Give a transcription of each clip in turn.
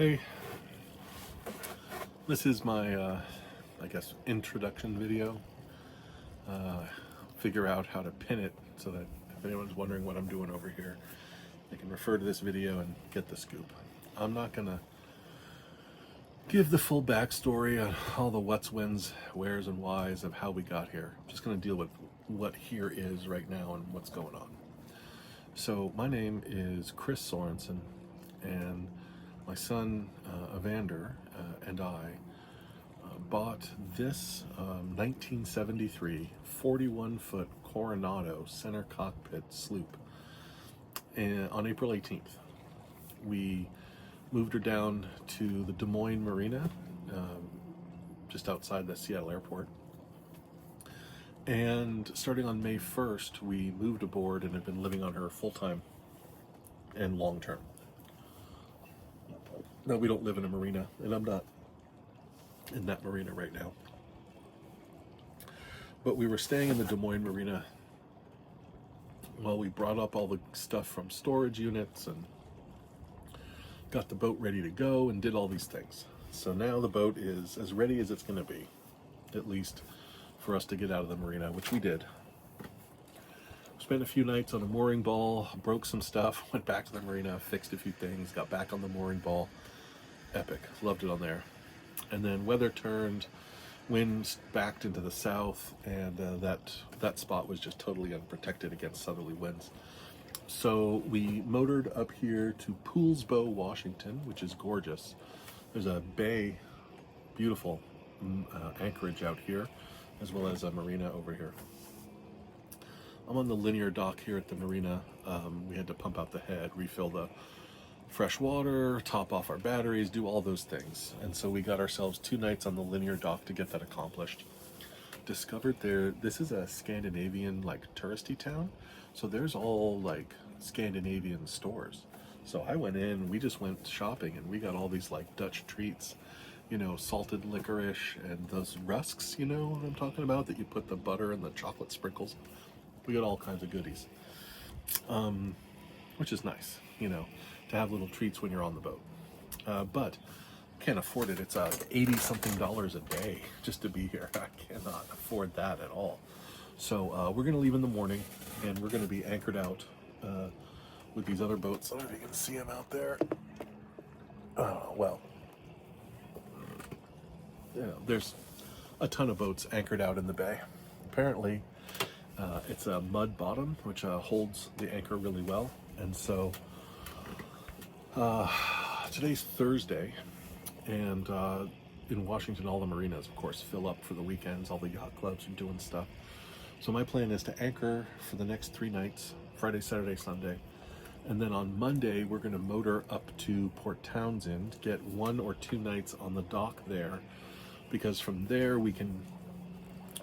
Hey, this is my, I guess, introduction video. Figure out how to pin it so that if anyone's wondering what I'm doing over here, they can refer to this video and get the scoop. I'm not gonna give the full backstory on all the what's, whens, wheres, and whys of how we got here. I'm just gonna deal with what here is right now and what's going on. So my name is Chris Sorensen, and my son Evander and I bought this 1973 41-foot Coronado center cockpit sloop on April 18th. We moved her down to the Des Moines Marina, just outside the Seattle airport. And starting on May 1st, we moved aboard and have been living on her full-time and long-term. No, we don't live in a marina, and I'm not in that marina right now. But we were staying in the Des Moines Marina while we brought up all the stuff from storage units and got the boat ready to go and did all these things. So now the boat is as ready as it's going to be, at least for us to get out of the marina, which we did. Spent a few nights on a mooring ball, broke some stuff, went back to the marina, fixed a few things, got back on the mooring ball. Epic. Loved it on there. And then weather turned, winds backed into the south, and that spot was just totally unprotected against southerly winds. So we motored up here to Poolsbo, Washington, which is gorgeous. There's a bay, beautiful anchorage out here, as well as a marina over here. I'm on the linear dock here at the marina. We had to pump out the head, refill the fresh water, top off our batteries, do all those things. And so we got ourselves 2 nights on the linear dock to get that accomplished. Discovered this is a Scandinavian, like, touristy town. So there's all, like, Scandinavian stores. So I went in, we just went shopping, and we got all these, like, Dutch treats, salted licorice and those rusks, what I'm talking about, that you put the butter and the chocolate sprinkles. We got all kinds of goodies, which is nice, to have little treats when you're on the boat. But can't afford it. It's $80-something a day just to be here. I cannot afford that at all. So we're going to leave in the morning, and we're going to be anchored out with these other boats. I don't know if you can see them out there. Well, there's a ton of boats anchored out in the bay. Apparently, it's a mud bottom, which holds the anchor really well. And so today's Thursday, and in Washington, all the marinas, of course, fill up for the weekends. All the yacht clubs are doing stuff. So my plan is to anchor for the next 3 nights, Friday, Saturday, Sunday. And then on Monday, we're going to motor up to Port Townsend, get 1 or 2 nights on the dock there, because from there we can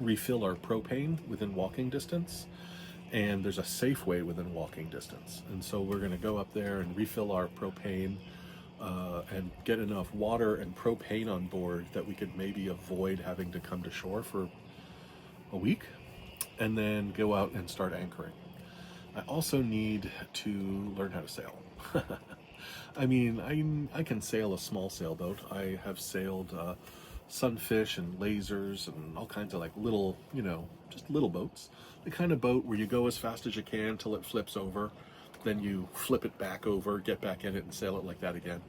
refill our propane within walking distance. And there's a Safeway within walking distance. And so we're going to go up there and refill our propane and get enough water and propane on board that we could maybe avoid having to come to shore for a week, and then go out and start anchoring. I also need to learn how to sail. I mean, I can sail a small sailboat. I have sailed sunfish and lasers and all kinds of, like, little, just little boats. The kind of boat where you go as fast as you can till it flips over, then you flip it back over, get back in it, and sail it like that again.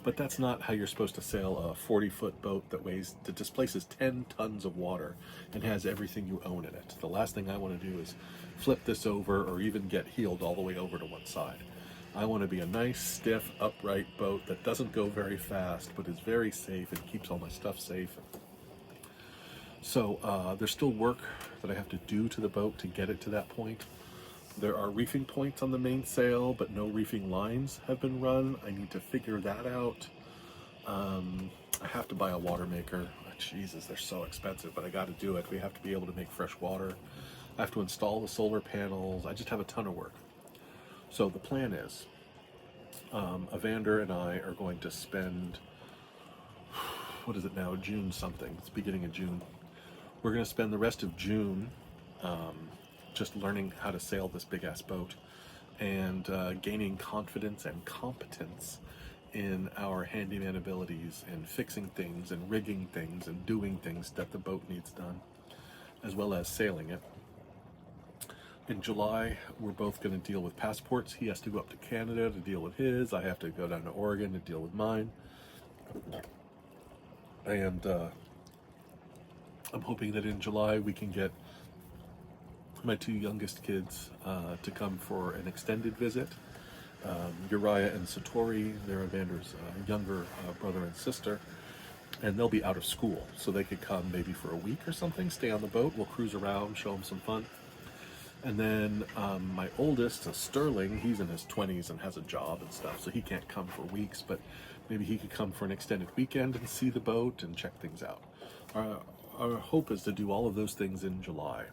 But that's not how you're supposed to sail a 40-foot boat that displaces 10 tons of water and has everything you own in it. The last thing I want to do is flip this over or even get heeled all the way over to one side. I want to be a nice, stiff, upright boat that doesn't go very fast, but is very safe and keeps all my stuff safe. So there's still work that I have to do to the boat to get it to that point. There are reefing points on the mainsail, but no reefing lines have been run. I need to figure that out. I have to buy a water maker. Jesus, they're so expensive, but I got to do it. We have to be able to make fresh water. I have to install the solar panels. I just have a ton of work. So the plan is, Evander and I are going to spend, what is it now, June something. It's beginning of June. We're going to spend the rest of June just learning how to sail this big-ass boat and gaining confidence and competence in our handyman abilities and fixing things and rigging things and doing things that the boat needs done, as well as sailing it. In July, we're both going to deal with passports. He has to go up to Canada to deal with his. I have to go down to Oregon to deal with mine. And I'm hoping that in July we can get my two youngest kids to come for an extended visit. Uriah and Satori, they're Evander's younger brother and sister, and they'll be out of school, so they could come maybe for a week or something, stay on the boat. We'll cruise around, show them some fun. And then my oldest, Sterling, he's in his 20s and has a job and stuff, so he can't come for weeks, but maybe he could come for an extended weekend and see the boat and check things out. Our hope is to do all of those things in July,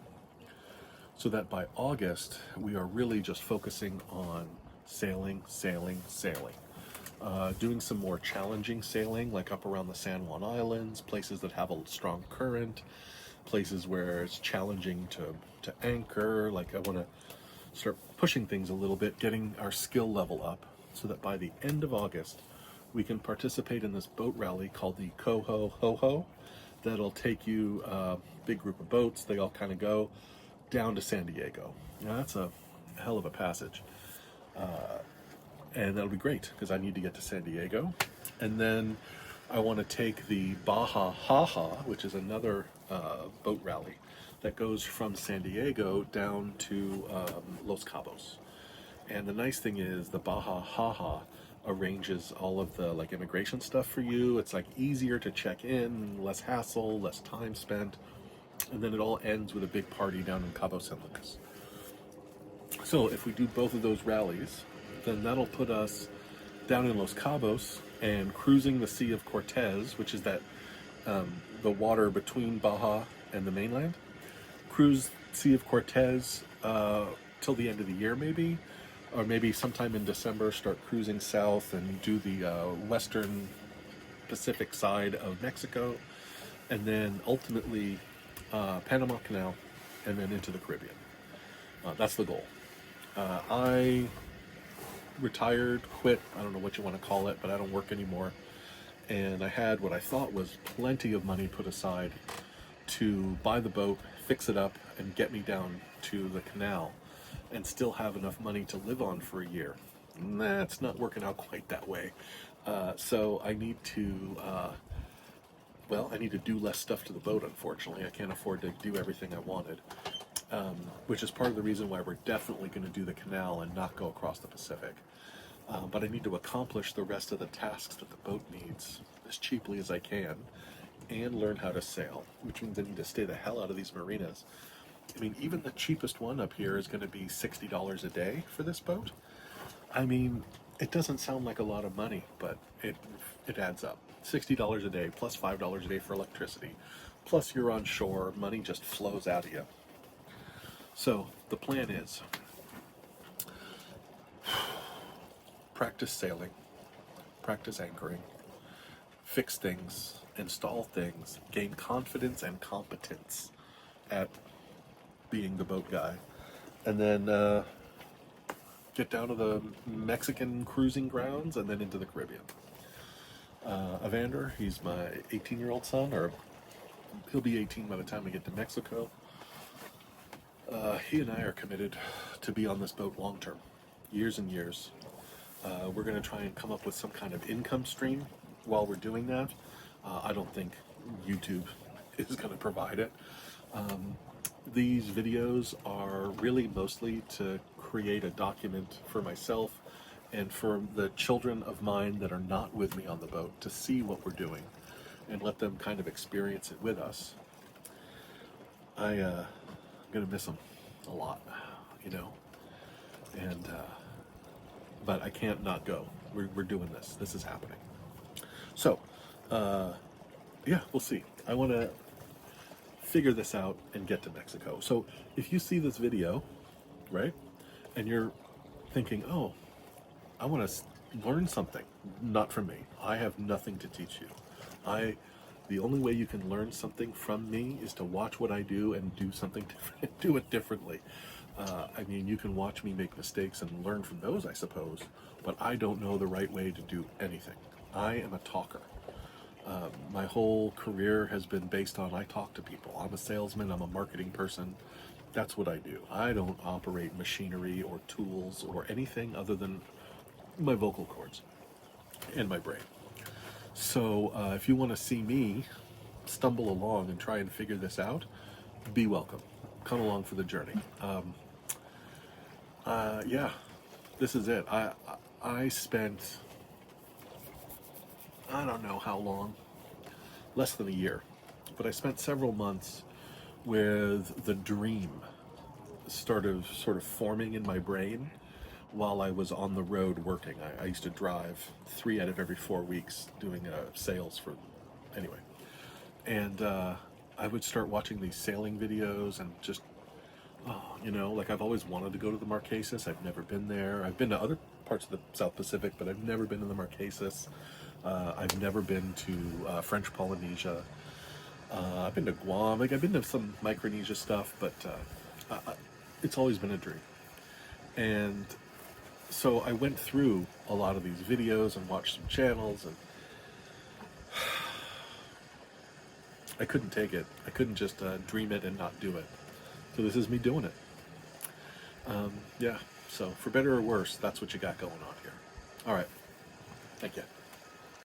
so that by August, we are really just focusing on sailing. Doing some more challenging sailing, like up around the San Juan Islands, places that have a strong current, places where it's challenging to anchor. Like, I want to start pushing things a little bit, getting our skill level up, so that by the end of August, we can participate in this boat rally called the Coho Ho Ho. That'll take you a big group of boats. They all kind of go down to San Diego. Now, that's a hell of a passage. And that'll be great, because I need to get to San Diego. And then I want to take the Baja Haha, which is another boat rally that goes from San Diego down to Los Cabos. And the nice thing is the Baja Haha arranges all of the like immigration stuff for you. It's like easier to check in, less hassle, less time spent. And then it all ends with a big party down in Cabo San Lucas. So if we do both of those rallies, then that'll put us down in Los Cabos and cruising the Sea of Cortez, which is that the water between Baja and the mainland. Cruise Sea of Cortez till the end of the year, maybe, or maybe sometime in December start cruising south and do the western Pacific side of Mexico, and then ultimately Panama Canal, and then into the Caribbean. That's the goal. I retired, quit, I don't know what you want to call it, but I don't work anymore. And I had what I thought was plenty of money put aside to buy the boat, fix it up, and get me down to the canal, and still have enough money to live on for a year. That's not working out quite that way. So I need to, I need to do less stuff to the boat, unfortunately. I can't afford to do everything I wanted. Which is part of the reason why we're definitely going to do the canal and not go across the Pacific. But I need to accomplish the rest of the tasks that the boat needs as cheaply as I can, and learn how to sail, which means I need to stay the hell out of these marinas. I mean, even the cheapest one up here is going to be $60 a day for this boat. I mean, it doesn't sound like a lot of money, but it adds up. $60 a day plus $5 a day for electricity, plus you're on shore, money just flows out of you. So the plan is practice sailing, practice anchoring, fix things, install things, gain confidence and competence at being the boat guy, and then get down to the Mexican cruising grounds and then into the Caribbean. Evander, he's my 18-year-old son, or he'll be 18 by the time we get to Mexico. He and I are committed to be on this boat long term, years and years. We're going to try and come up with some kind of income stream while we're doing that. I don't think YouTube is going to provide it. These videos are really mostly to create a document for myself and for the children of mine that are not with me on the boat, to see what we're doing and let them kind of experience it with us. I'm going to miss them a lot, you know, and but I can't not go. We're doing this. This is happening. So, yeah, we'll see. I want to figure this out and get to Mexico. So if you see this video, right, and you're thinking, oh, I want to learn something, not from me. I have nothing to teach you. The only way you can learn something from me is to watch what I do and do something different, do it differently. I mean, you can watch me make mistakes and learn from those, I suppose, but I don't know the right way to do anything. I am a talker. My whole career has been based on I talk to people. I'm a salesman, I'm a marketing person. That's what I do. I don't operate machinery or tools or anything other than my vocal cords and my brain. So if you want to see me stumble along and try and figure this out, be welcome. Come along for the journey. Yeah, this is it. I spent, I don't know how long, less than a year, but I spent several months with the dream started sort of forming in my brain while I was on the road working. I used to drive 3 out of every 4 weeks doing sales for, anyway. And I would start watching these sailing videos and just, oh, like I've always wanted to go to the Marquesas. I've never been there. I've been to other parts of the South Pacific, but I've never been to the Marquesas. I've never been to French Polynesia. I've been to Guam. Like I've been to some Micronesia stuff, but it's always been a dream. And so I went through a lot of these videos and watched some channels, and I couldn't take it. I couldn't just dream it and not do it. So this is me doing it. Yeah, so for better or worse, that's what you got going on here. All right. Thank you.